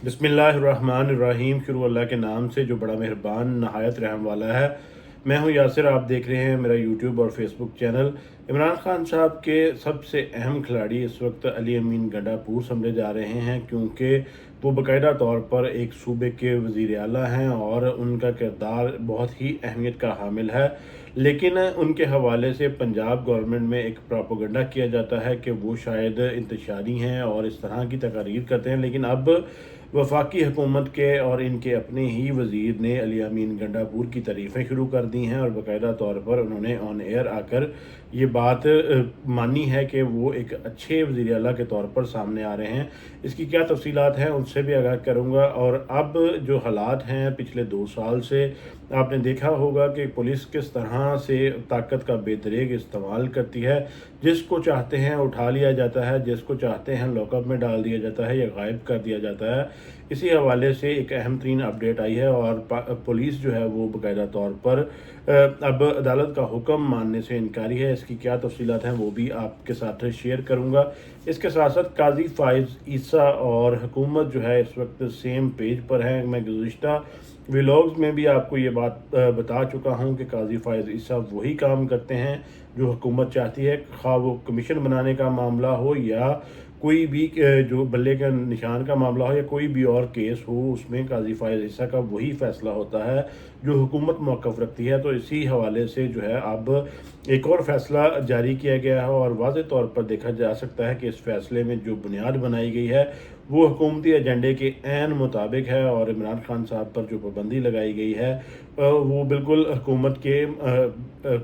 बिस्मिल्लाहिर्रहमानिर्रहीम। शुरू अल्लाह के नाम से जो बड़ा मेहरबान नहायत रहम वाला है। मैं हूं यासिर, आप देख रहे हैं मेरा यूट्यूब और फेसबुक चैनल। इमरान खान साहब के सबसे अहम खिलाड़ी इस वक्त अली अमीन गंडापुर समझे जा रहे हैं, क्योंकि वो बाकायदा तौर पर एक सूबे के वज़ीर आला हैं और उनका किरदार बहुत ही अहमियत का हामिल है। लेकिन उनके हवाले से पंजाब गवर्नमेंट में एक प्रोपेगेंडा किया जाता है कि वो शायद इंतशारी हैं और इस तरह की तकारीर करते हैं। लेकिन अब वफाकी हुकूमत के और इनके अपने ही वज़ीर ने अली अमीन गंडापुर की तारीफ़ें शुरू कर दी हैं और बाकायदा तौर पर उन्होंने ऑन एयर आकर ये बात मानी है कि वो एक अच्छे वज़ीर आला के तौर पर सामने आ रहे हैं। इसकी क्या तफसीलात हैं उनसे भी आगाह करूँगा। और अब जो हालात हैं पिछले 2 साल से, आपने देखा होगा कि पुलिस किस तरह से ताकत का बेदरेग इस्तेमाल करती है। जिसको चाहते हैं उठा लिया जाता है, जिसको चाहते हैं लॉकअप में डाल दिया जाता है या गायब कर दिया जाता है। इसी हवाले से एक अहम तरीन अपडेट आई है और पुलिस जो है वो बाकायदा तौर पर अब अदालत का हुक्म मानने से इनकारी है। इसकी क्या तफसीलात हैं वो भी आपके साथ शेयर करूँगा। इसके साथ साथ काजी फाइज ईसा और हुकूमत जो है इस वक्त सेम पेज पर है। मैं गुज़िश्ता व्लॉग्स में भी आपको ये बात बता चुका हूँ कि काजी फाइज ईसा वही काम करते हैं जो हुकूमत चाहती है, खा वो कमीशन बनाने का मामला हो या कोई भी जो बल्ले का निशान का मामला हो या कोई भी और केस हो, उसमें काजी फाइज ईसा का वही फ़ैसला होता है जो हुकूमत मौक़िफ़ रखती है। तो इसी हवाले से जो है अब एक और फ़ैसला जारी किया गया है और वाज़ेह तौर पर देखा जा सकता है कि इस फ़ैसले में जो बुनियाद बनाई गई है वो हुकूमती एजेंडे के ऐन मुताबिक है और इमरान खान साहब पर जो पाबंदी लगाई गई है वो बिल्कुल हुकूमत के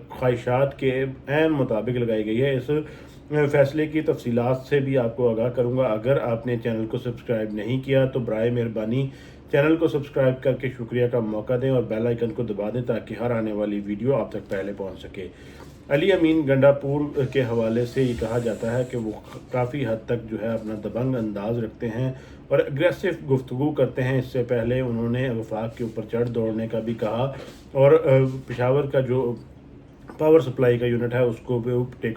ख्वाहिशात के ऐन मुताबिक लगाई गई है। इस फ़ैसले की तफसीलात से भी आपको आगाह करूँगा। अगर आपने चैनल को सब्सक्राइब नहीं किया तो बराए मेहरबानी चैनल को सब्सक्राइब करके शुक्रिया का मौका दें और बेल आइकन को दबा दें ताकि हर आने वाली वीडियो आप तक पहले पहुंच सके। अली अमीन गंडापुर के हवाले से ये कहा जाता है कि वो काफ़ी हद तक जो है अपना दबंग अंदाज़ रखते हैं और एग्रेसिव गुफ्तगू करते हैं। इससे पहले उन्होंने वफाक के ऊपर चढ़ दौड़ने का भी कहा और पेशावर का जो पावर सप्लाई का यूनिट है उसको भी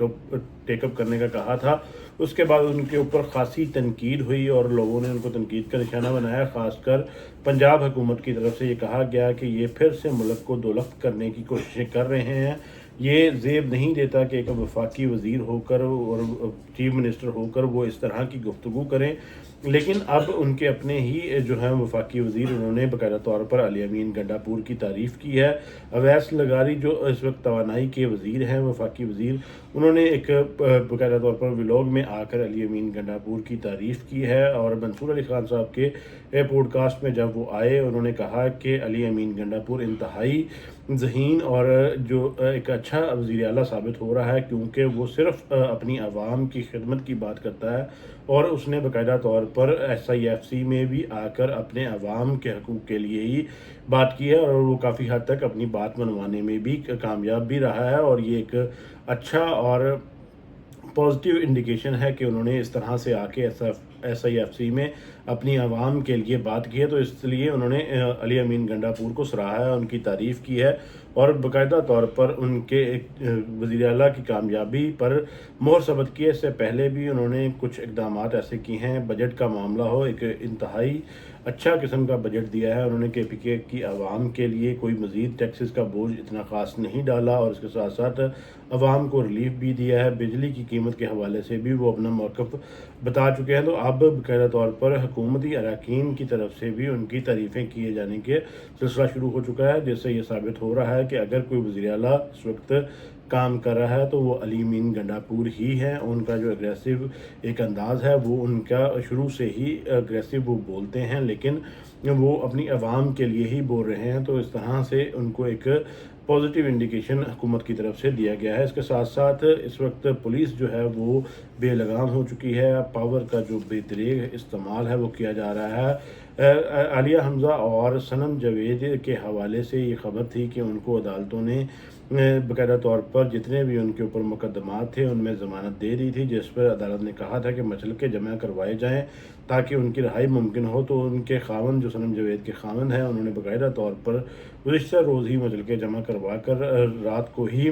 टेकअप करने का कहा था। उसके बाद उनके ऊपर ख़ासी तनकीद हुई और लोगों ने उनको तनकीद का निशाना बनाया। ख़ासकर पंजाब हुकूमत की तरफ से ये कहा गया कि ये फिर से मुल्क को दोलख्त करने की कोशिशें कर रहे हैं। ये ज़ेब नहीं देता कि एक वफाकी वज़ीर होकर और चीफ मिनिस्टर होकर वो इस तरह की गुफ्तगू करें। लेकिन अब उनके अपने ही जो हैं वफाकी वज़ीर, उन्होंने बाकायदा तौर पर अली अमीन गंडापुर की तारीफ़ की है। अवैस लगारी जो इस वक्त तवानाई के वज़ीर हैं, वफाकी वज़ीर, उन्होंने एक बाकायदा तौर पर व्लॉग में आकर अली अमीन गंडापुर की तारीफ़ की है। और मंसूर अली ख़ान साहब के पॉडकास्ट में जब वो आए उन्होंने कहा कि अली अमीन गंडापुर इंतहाई ज़हीन और जो एक अच्छा वज़ीर आला साबित हो रहा है, क्योंकि वो सिर्फ़ अपनी आवाम की खिदमत की बात करता है और उसने बाकायदा तौर पर SIFC में भी आकर अपने अवाम के हकूक़ के लिए ही बात की है और वो काफ़ी हद तक अपनी बात मनवाने में भी कामयाब भी रहा है। और ये एक अच्छा और पॉजिटिव इंडिकेशन है कि उन्होंने इस तरह से आके SIFC में अपनी आवाम के लिए बात की है। तो इसलिए उन्होंने अली अमीन गंडापुर को सराहा है, उनकी तारीफ़ की है और बाकायदा तौर पर उनके एक वज़ीर आला की कामयाबी पर मोहर सबत की है। इससे पहले भी उन्होंने कुछ इक़दामात ऐसे किए हैं, बजट का मामला हो, एक इंतहाई अच्छा किस्म का बजट दिया है उन्होंने KPK की आवाम के लिए। कोई मज़ीद टैक्सेस का बोझ इतना ख़ास नहीं डाला और इसके साथ साथ आवाम को रिलीफ भी दिया है। बिजली की कीमत के हवाले से भी वो अपना मौक़िफ़ बता चुके हैं। तो अब बाकायदा तौर पर हुकूमती अरकान की तरफ से भी उनकी तारीफ़ें किए जाने के सिलसिला शुरू हो चुका है, जिससे ये साबित हो रहा है कि अगर कोई वज़ीर आला इस वक्त काम कर रहा है तो वो अली अमीन गंडापुर ही हैं। उनका जो एग्रेसिव एक अंदाज़ है वो उनका शुरू से ही एग्रेसिव वो बोलते हैं, लेकिन वो अपनी आवाम के लिए ही बोल रहे हैं। तो इस तरह से उनको एक पॉजिटिव इंडिकेशन हुकूमत की तरफ से दिया गया है। इसके साथ साथ इस वक्त पुलिस जो है वो बेलगाम हो चुकी है। पावर का जो बेदरेग इस्तेमाल है वो किया जा रहा है। आलिया हमज़ा और सनम जावेद के हवाले से ये ख़बर थी कि उनको अदालतों ने बाकायदा तौर पर जितने भी उनके ऊपर मुकदमात थे उनमें ज़मानत दे दी थी, जिस पर अदालत ने कहा था कि मसलके जमा करवाए जाएँ ताकि उनकी रहाई मुमकिन हो। तो उनके ख़ावंद जो सनम जावेद के ख़ावंद हैं उन्होंने बाकायदा तौर पर गुज़िश्ता रोज़ ही मसलके जमा करवा कर रात को ही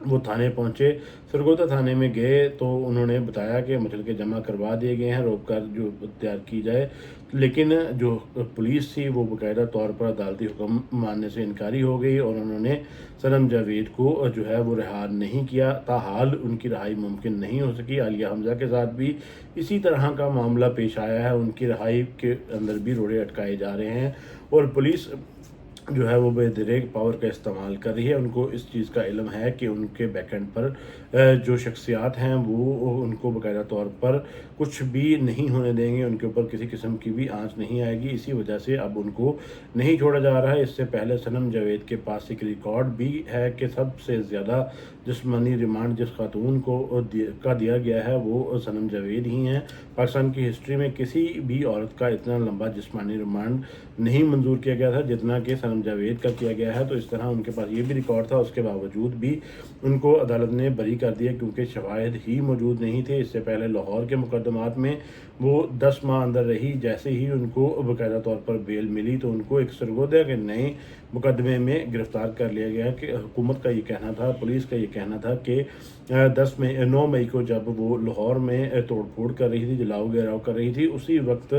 वो थाने पहुँचे, सरगोदा थाने में गए तो उन्होंने बताया कि मुचलके जमा करवा दिए गए हैं, रोक कर जो तैयार की जाए। लेकिन जो पुलिस थी वो बाकायदा तौर पर अदालती हुक्म मानने से इनकारी हो गई और उन्होंने सनम जावेद को जो है वो रिहा नहीं किया। ताहाल उनकी रहाई मुमकिन नहीं हो सकी। आलिया हमज़ा के साथ भी इसी तरह का मामला पेश आया है, उनकी रहाई के अंदर भी रोड़े अटकाए जा रहे हैं और पुलिस जो है वो बेदरेग पावर का इस्तेमाल कर रही है। उनको इस चीज़ का इल्म है कि उनके बैकएंड पर जो शख्सियात हैं वो उनको बाकायदा तौर पर कुछ भी नहीं होने देंगे, उनके ऊपर किसी किस्म की भी आंच नहीं आएगी। इसी वजह से अब उनको नहीं छोड़ा जा रहा है। इससे पहले सनम जावेद के पास एक रिकॉर्ड भी है कि सबसे ज़्यादा जिस्मानी रिमांड जिस खातून को दिया गया है वो सनम जावेद ही हैं। पाकिस्तान की हिस्ट्री में किसी भी औरत का इतना लंबा जिस्मानी रिमांड नहीं मंजूर किया गया था जितना कि सनम जावेद का किया गया है। तो इस तरह उनके पास ये भी रिकॉर्ड था, उसके बावजूद भी उनको अदालत ने बरी कर दिया क्योंकि शवाहिद ही मौजूद नहीं थे। इससे पहले लाहौर के मुकदमात में वो 10 माह अंदर रही। जैसे ही उनको बाकायदा तौर पर बेल मिली तो उनको एक सरगोदा के नए मुकदमे में गिरफ्तार कर लिया गया कि हुकूमत का ये कहना था, पुलिस का ये कहना था कि 9 मई को जब वो लाहौर में तोड़ फोड़ कर रही थी, जलाओ घेराव कर रही थी, उसी वक्त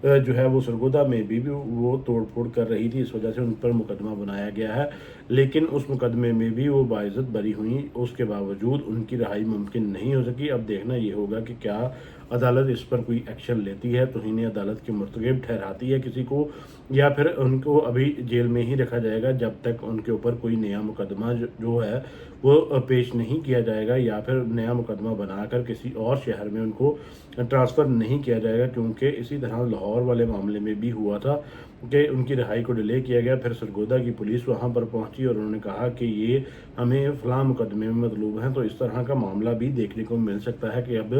जो है वो सरगोदा में भी वो तोड़ फोड़ कर रही थी। इस वजह से उन पर मुकदमा बनाया गया है। लेकिन उस मुकदमे में भी वो बाइज्जत बरी हुई, उसके बावजूद उनकी रहाई मुमकिन नहीं हो सकी। अब देखना ये होगा कि क्या अदालत इस पर कोई एक्शन लेती है, तो इन्हें अदालत के मुर्तकब ठहराती है किसी को, या फिर उनको अभी जेल में ही रखा जाएगा जब तक उनके ऊपर कोई नया मुकदमा जो है वो पेश नहीं किया जाएगा, या फिर नया मुकदमा बनाकर किसी और शहर में उनको ट्रांसफ़र नहीं किया जाएगा। क्योंकि इसी तरह लाहौर वाले मामले में भी हुआ था कि उनकी रिहाई को डिले किया गया, फिर सरगोदा की पुलिस वहाँ पर पहुँची और उन्होंने कहा कि ये हमें फ़लाँ मुकदमे में मतलूब हैं। तो इस तरह का मामला भी देखने को मिल सकता है कि अब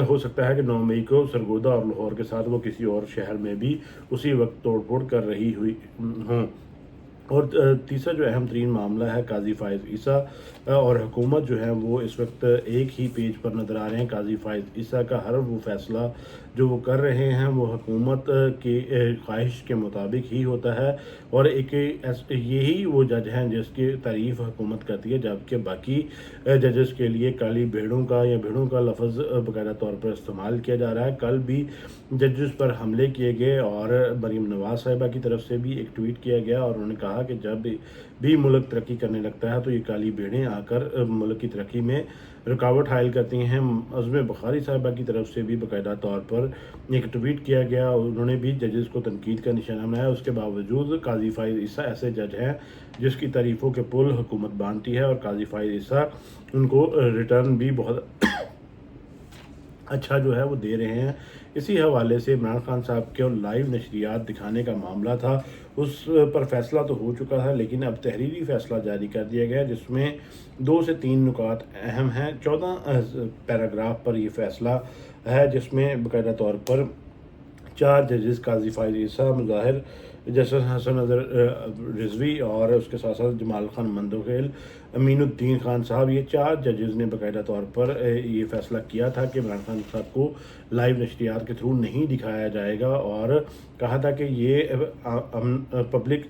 हो सकता है कि 9 मई को सरगोदा और लाहौर के साथ वो किसी और शहर में भी उसी वक्त तोड़ फोड़ कर रही हुई हों। और तीसरा जो अहम तरीन मामला है काजी फ़ाइज़ ईसा और हुकूमत जो है वो इस वक्त एक ही पेज पर नज़र आ रहे हैं। काजी फ़ाइज़ ईसा का हर वो फ़ैसला जो वो कर रहे हैं वो हुकूमत की ख्वाहिश के मुताबिक ही होता है और यही वो जज हैं जिसकी तारीफ़ हुकूमत करती है, जबकि बाकी जजेस के लिए काली भेड़ों का या भेड़ों का लफ्ज़ बाकायदा तौर पर इस्तेमाल किया जा रहा है। कल भी जजेस पर हमले किए गए और मरीम नवाज़ साहिबा की तरफ से भी एक ट्वीट किया गया और उन्होंने कहा कि जब भी मुल्क तरक्की करने लगता है तो ये काली भेड़ें आकर मुल्क की तरक्की में रुकावट हायल करती हैं। अज़्म बुखारी साहिबा की तरफ से भी बाकायदा तौर पर एक ट्वीट किया गया, उन्होंने भी जजेस को तनकीद का निशाना बनाया। उसके बावजूद काजी फ़ाइज़ ईसा ऐसे जज हैं जिसकी तारीफ़ों के पुल हुकूमत बांधती है और काजी फ़ाइज़ ईसा उनको रिटर्न भी बहुत अच्छा जो है वो दे रहे हैं। इसी हवाले से इमरान खान साहब के लाइव नशरियात दिखाने का मामला था, उस पर फ़ैसला तो हो चुका था, लेकिन अब तहरीरी फ़ैसला जारी कर दिया गया जिसमें 2 से 3 नुकात अहम हैं। 14 पैराग्राफ पर ये फ़ैसला है जिसमें बाकायदा तौर पर 4 जजेस काजी फ़ाइज़ ईसा, मुज़ाहिर जस्टिस हसन अज़हर रिज़वी और उसके साथ साथ जमाल खान मंदोखेल, अमीनुद्दीन खान साहब, ये 4 जजेस ने बाकायदा तौर पर ये फ़ैसला किया था कि इमरान खान साहब को लाइव नशरियात के थ्रू नहीं दिखाया जाएगा और कहा था कि ये पब्लिक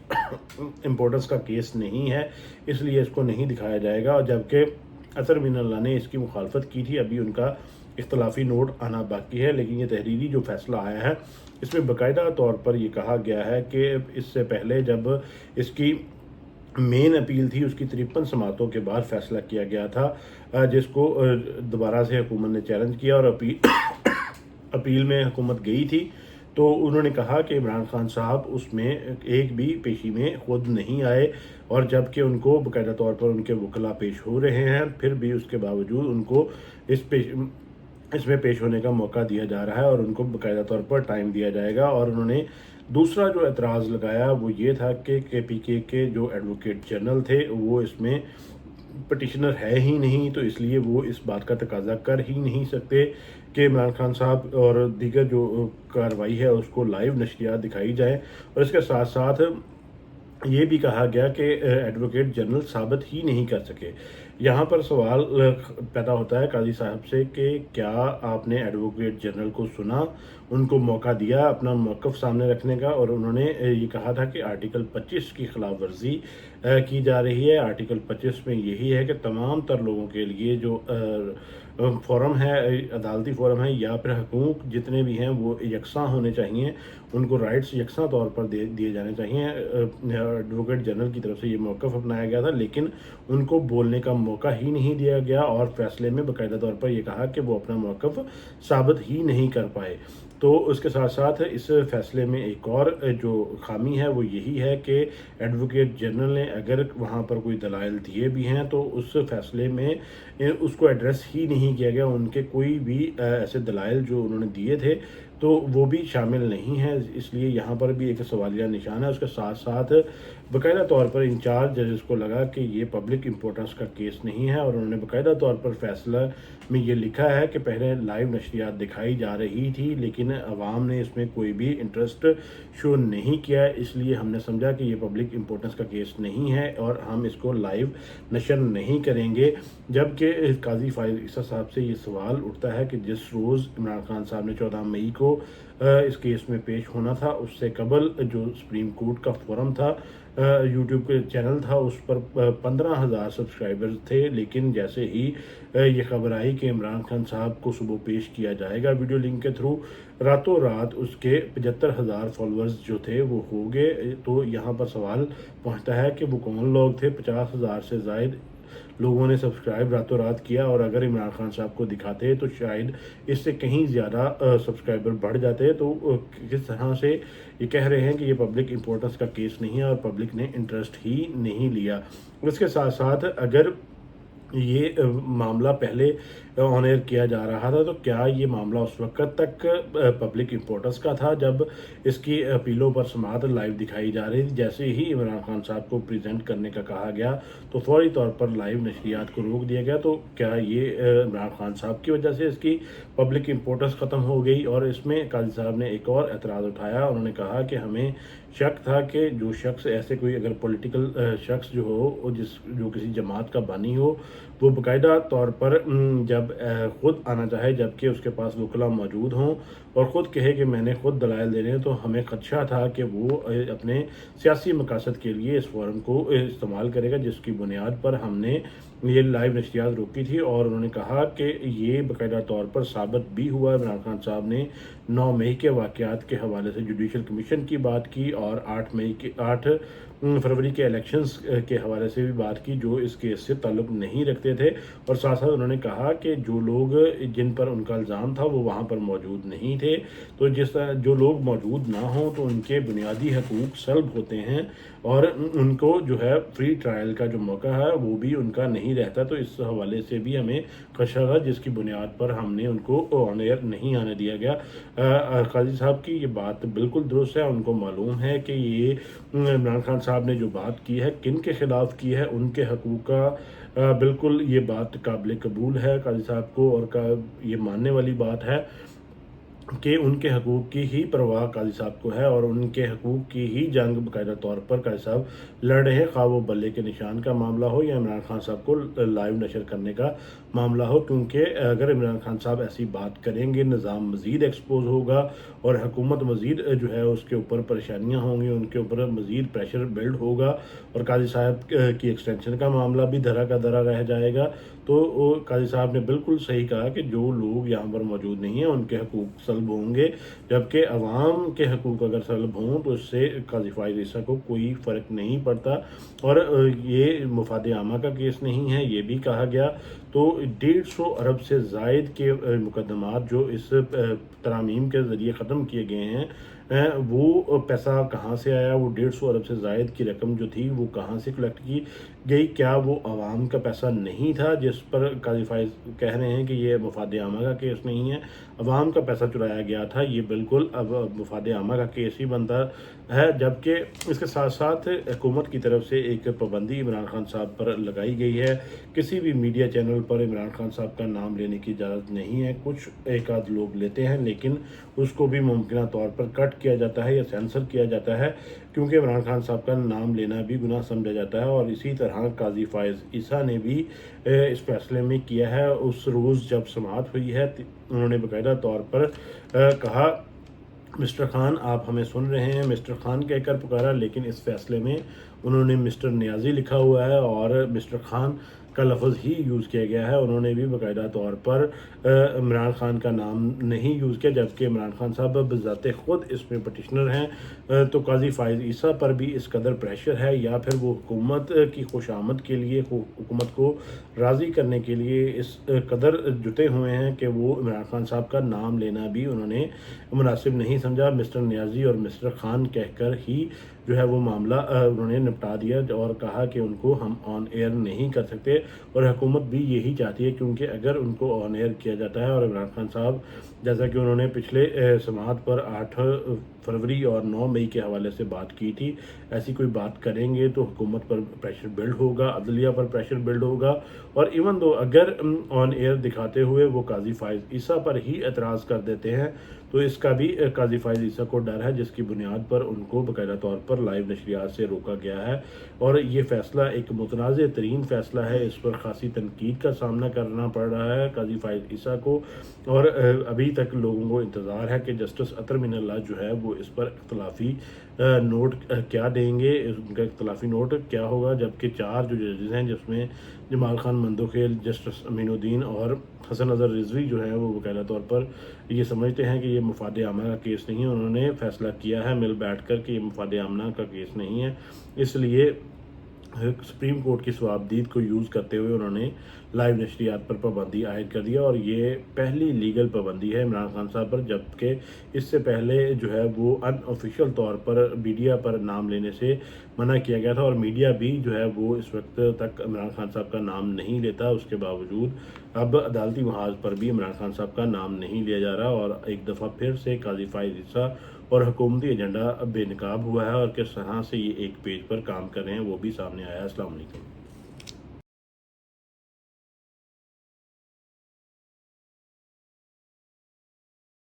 इम्पोर्टेंस का केस नहीं है, इसलिए इसको नहीं दिखाया जाएगा। और जबकि असर मिनल्ला ने इसकी मुखालफत की थी, अभी उनका इख्तलाफी नोट आना बाकी है, लेकिन ये तहरीरी जो फ़ैसला आया है इसमें बाकायदा तौर पर ये कहा गया है कि इससे पहले जब इसकी मेन अपील थी उसकी 53 समातों के बाद फ़ैसला किया गया था, जिसको दोबारा से हुकूमत ने चैलेंज किया और अपील में हुकूमत गई थी तो उन्होंने कहा कि इमरान खान साहब उसमें एक भी पेशी में खुद नहीं आए और जबकि उनको बाकायदा तौर पर उनके वकला पेश हो रहे हैं, फिर भी उसके बावजूद उनको इसमें पेश होने का मौका दिया जा रहा है और उनको बाकायदा तौर पर टाइम दिया जाएगा। और उन्होंने दूसरा जो एतराज़ लगाया वो ये था कि KPK के जो एडवोकेट जनरल थे वो इसमें पटिशनर है ही नहीं, तो इसलिए वो इस बात का तकाजा कर ही नहीं सकते कि इमरान खान साहब और दीगर जो कार्रवाई है उसको लाइव नशरियात दिखाई जाए। और इसके साथ साथ یہ بھی کہا گیا کہ ایڈوکیٹ جنرل ثابت ہی نہیں کر سکے۔ یہاں پر سوال پیدا ہوتا ہے قاضی صاحب سے کہ کیا آپ نے ایڈوکیٹ جنرل کو سنا، ان کو موقع دیا اپنا موقف سامنے رکھنے کا، اور انہوں نے یہ کہا تھا کہ آرٹیکل 25 کی خلاف ورزی کی جا رہی ہے۔ آرٹیکل 25 میں یہی ہے کہ تمام تر لوگوں کے لیے جو فورم ہے، عدالتی فورم ہے یا پھر حقوق جتنے بھی ہیں وہ یکساں ہونے چاہیے، ان کو رائٹس یکساں طور پر دیے جانے چاہیے۔ ایڈوکیٹ جنرل کی طرف سے یہ موقف اپنایا گیا تھا، لیکن ان کو بولنے کا موقع ہی نہیں دیا گیا، اور فیصلے میں باقاعدہ طور پر یہ کہا کہ وہ اپنا موقف ثابت ہی نہیں کر پائے۔ تو اس کے ساتھ ساتھ اس فیصلے میں ایک اور جو خامی ہے وہ یہی ہے کہ ایڈوکیٹ جنرل نے اگر وہاں پر کوئی دلائل دیے بھی ہیں تو اس فیصلے میں اس کو ایڈریس ہی نہیں کیا گیا، ان کے کوئی بھی ایسے دلائل جو انہوں نے دیے تھے تو وہ بھی شامل نہیں ہیں، اس لیے یہاں پر بھی ایک سوالیہ نشان ہے۔ اس کے ساتھ ساتھ باقاعدہ طور پر انچارج ججز کو لگا کہ یہ پبلک امپورٹنس کا کیس نہیں ہے، اور انہوں نے باقاعدہ طور پر فیصلہ میں یہ لکھا ہے کہ پہلے لائیو نشریات دکھائی جا رہی تھی لیکن عوام نے اس میں کوئی بھی انٹرسٹ شو نہیں کیا، اس لیے ہم نے سمجھا کہ یہ پبلک امپورٹنس کا کیس نہیں ہے اور ہم اس کو لائیو نشر نہیں کریں گے۔ جبکہ قاضی فائز عیسیٰ صاحب سے یہ سوال اٹھتا ہے کہ جس روز عمران خان صاحب نے 14 مئی کو اس کیس میں پیش ہونا تھا، اس سے قبل جو سپریم کورٹ کا فورم تھا، یوٹیوب کے چینل تھا، اس پر 15,000 سبسکرائبرز تھے، لیکن جیسے ہی یہ خبر آئی کہ عمران خان صاحب کو صبح پیش کیا جائے گا ویڈیو لنک کے تھرو، راتوں رات اس کے 75,000 فالورز جو تھے وہ ہو گئے۔ تو یہاں پر سوال پہنچتا ہے کہ وہ کون لوگ تھے؟ 50,000 سے زائد لوگوں نے سبسکرائب راتوں رات کیا، اور اگر عمران خان صاحب کو دکھاتے تو شاید اس سے کہیں زیادہ سبسکرائبر بڑھ جاتے۔ تو کس طرح سے یہ کہہ رہے ہیں کہ یہ پبلک امپورٹنس کا کیس نہیں ہے اور پبلک نے انٹرسٹ ہی نہیں لیا۔ اس کے ساتھ ساتھ اگر یہ معاملہ پہلے آن ایئر کیا جا رہا تھا تو کیا یہ معاملہ اس وقت تک پبلک امپورٹنس کا تھا جب اس کی اپیلوں پر سماعت لائیو دکھائی جا رہی تھی؟ جیسے ہی عمران خان صاحب کو پریزنٹ کرنے کا کہا گیا تو فوری طور پر لائیو نشریات کو روک دیا گیا۔ تو کیا یہ عمران خان صاحب کی وجہ سے اس کی پبلک امپورٹنس ختم ہو گئی؟ اور اس میں قاضی صاحب نے ایک اور اعتراض اٹھایا، انہوں نے کہا کہ ہمیں شک تھا کہ جو شخص ایسے کوئی اگر پولیٹیکل شخص جو ہو جو کسی جماعت کا بانی ہو، وہ باقاعدہ طور پر جب خود آنا چاہے جبکہ اس کے پاس وکلا موجود ہوں اور خود کہے کہ میں نے خود دلائل دینے ہیں، تو ہمیں خدشہ تھا کہ وہ اپنے سیاسی مقاصد کے لیے اس فورم کو استعمال کرے گا، جس کی بنیاد پر ہم نے یہ لائیو نشریات روکی تھی۔ اور انہوں نے کہا کہ یہ باقاعدہ طور پر ثابت بھی ہوا۔ عمران خان صاحب نے 9 مئی کے واقعات کے حوالے سے جوڈیشل کمیشن کی بات کی اور 8 فروری کے الیکشنز کے حوالے سے بھی بات کی جو اس کیس سے تعلق نہیں رکھتے تھے، اور ساتھ ساتھ انہوں نے کہا کہ جو لوگ جن پر ان کا الزام تھا وہ وہاں پر موجود نہیں تھے، تو جو لوگ موجود نہ ہوں تو ان کے بنیادی حقوق سلب ہوتے ہیں اور ان کو جو ہے فری ٹرائل کا جو موقع ہے وہ بھی ان کا نہیں رہتا۔ تو اس حوالے سے بھی ہمیں خدشہ تھا جس کی بنیاد پر ہم نے ان کو آن ایئر نہیں آنے دیا گیا۔ قاضی صاحب کی یہ بات بالکل درست ہے، ان کو معلوم ہے کہ یہ عمران خان صاحب نے جو بات کی ہے کن کے خلاف کی ہے، ان کے حقوق کا بالکل یہ بات قابل قبول ہے قاضی صاحب کو، اور یہ ماننے والی بات ہے کہ ان کے حقوق کی ہی پرواہ قاضی صاحب کو ہے اور ان کے حقوق کی ہی جنگ باقاعدہ طور پر قاضی صاحب لڑ رہے ہیں، خواہ وہ بلے کے نشان کا معاملہ ہو یا عمران خان صاحب کو لائیو نشر کرنے کا معاملہ ہو، کیونکہ اگر عمران خان صاحب ایسی بات کریں گے نظام مزید ایکسپوز ہوگا اور حکومت مزید جو ہے اس کے اوپر پریشانیاں ہوں گی، ان کے اوپر مزید پریشر بلڈ ہوگا اور قاضی صاحب کی ایکسٹینشن کا معاملہ بھی دھرا کا دھرا رہ جائے گا۔ تو قاضی صاحب نے بالکل صحیح کہا کہ جو لوگ یہاں پر موجود نہیں ہیں ان کے حقوق سلب ہوں گے، جبکہ عوام کے حقوق اگر سلب ہوں تو اس سے قاضی فائز عیسیٰ کو کوئی فرق نہیں پڑتا، اور یہ مفاد عامہ کا کیس نہیں ہے، یہ بھی کہا گیا۔ تو 150 ارب سے زائد کے مقدمات جو اس ترامیم کے ذریعے ختم کیے گئے ہیں، وہ پیسہ کہاں سے آیا؟ وہ 150 ارب سے زائد کی رقم جو تھی وہ کہاں سے کلیکٹ کی گئی؟ کیا وہ عوام کا پیسہ نہیں تھا جس پر قاضی فائز کہہ رہے ہیں کہ یہ مفاد عامہ کا کیس نہیں ہے؟ عوام کا پیسہ چرایا گیا تھا، یہ بالکل اب مفاد عامہ کا کیس ہی بنتا ہے۔ جبکہ اس کے ساتھ ساتھ حکومت کی طرف سے ایک پابندی عمران خان صاحب پر لگائی گئی ہے، کسی بھی میڈیا چینل پر عمران خان صاحب کا نام لینے کی اجازت نہیں ہے۔ کچھ ایک آدھ لوگ لیتے ہیں لیکن اس کو بھی ممکنہ طور پر کٹ कट किया जाता है या सेंसर किया जाता है, क्योंकि इमरान खान साहब का नाम लेना भी गुनाह समझा जाता है। और इसी तरह काजी फ़ाइज़ ईसा ने भी इस फैसले में किया है। उस रोज़ जब समाअत हुई है उन्होंने बाकायदा तौर पर कहा, मिस्टर खान आप हमें सुन रहे हैं, मिस्टर खान कहकर पुकारा, लेकिन इस फैसले में उन्होंने मिस्टर नियाज़ी लिखा हुआ है और मिस्टर खान का लफ्ज़ ही यूज़ किया गया है। उन्होंने भी बाकायदा तौर पर इमरान खान का नाम नहीं यूज़ किया, जबकि इमरान खान साहब बज़ाते ख़ुद इसमें पटिशनर हैं। तो काजी फ़ाइज़ ईसा पर भी इस कदर प्रेशर है, या फिर वो हुकूमत की खुशामद के लिए, हुकूमत को राज़ी करने के लिए इस कदर जुटे हुए हैं कि वो इमरान खान साहब का नाम लेना भी उन्होंने मुनासिब नहीं समझा। मिस्टर नियाज़ी और मिस्टर खान कहकर ही जो है वो मामला उन्होंने निपटा दिया और कहा कि उनको हम ऑन एयर नहीं कर सकते, और हुकूमत भी यही चाहती है, क्योंकि अगर उनको ऑन एयर किया जाता है और इमरान खान साहब, जैसा कि उन्होंने पिछले समाअत पर 8 फरवरी और 9 मई के हवाले से बात की थी, ऐसी कोई बात करेंगे तो हुकूमत पर प्रेशर बिल्ड होगा, अदलिया पर प्रेशर बिल्ड होगा। और इवन दो अगर ऑन एयर दिखाते हुए वो काजी फ़ाइज़ ईसा पर ही एतराज़ कर देते हैं, तो इसका भी काजी फ़ाइज़ ईसा को डर है, जिसकी बुनियाद पर उनको बाकायदा तौर पर लाइव नशरियात से रोका गया है। और ये फ़ैसला एक मुतनाज़ तरीन फ़ैसला है, इस पर ख़ासी तनकीद का सामना करना पड़ रहा है काजी फ़ाइज़ ईसा को। और अभी तक लोगों को इंतज़ार है कि जस्टिस अतर मिनल्लाह जो है वो इस पर इख्तलाफी नोट क्या देंगे, उनका इख्तलाफी नोट क्या होगा। जबकि 4 जो जजेस हैं, जिसमें जमाल खान मंदोखेल, जस्टिस अमीनुद्दीन और हसन अज़हर रिजवी जो है वो बाकायदा तौर पर ये समझते हैं कि ये मफाद आमना का केस नहीं है। उन्होंने फ़ैसला किया है मिल बैठ कर कि ये मफाद आमना का केस नहीं है, इसलिए सुप्रीम कोर्ट की सवाबदीद को यूज़ करते हुए उन्होंने लाइव नशरियात पर पाबंदी आयद कर दिया। और ये पहली लीगल पाबंदी है इमरान खान साहब पर, जबकि इससे पहले जो है वो अनऑफिशियल तौर पर मीडिया पर नाम लेने से मना किया गया था, और मीडिया भी जो है वो इस वक्त तक इमरान खान साहब का नाम नहीं लेता। उसके बावजूद अब अदालती महाज पर भी इमरान खान साहब का नाम नहीं लिया जा रहा, और एक दफ़ा फिर से काजी फ़ाइज़ ईसा और हुकूमती एजेंडा बेनकाब हुआ है, और किस तरह से ये एक पेज पर काम कर रहे हैं वो भी सामने आया है। अस्सलाम वालेकुम।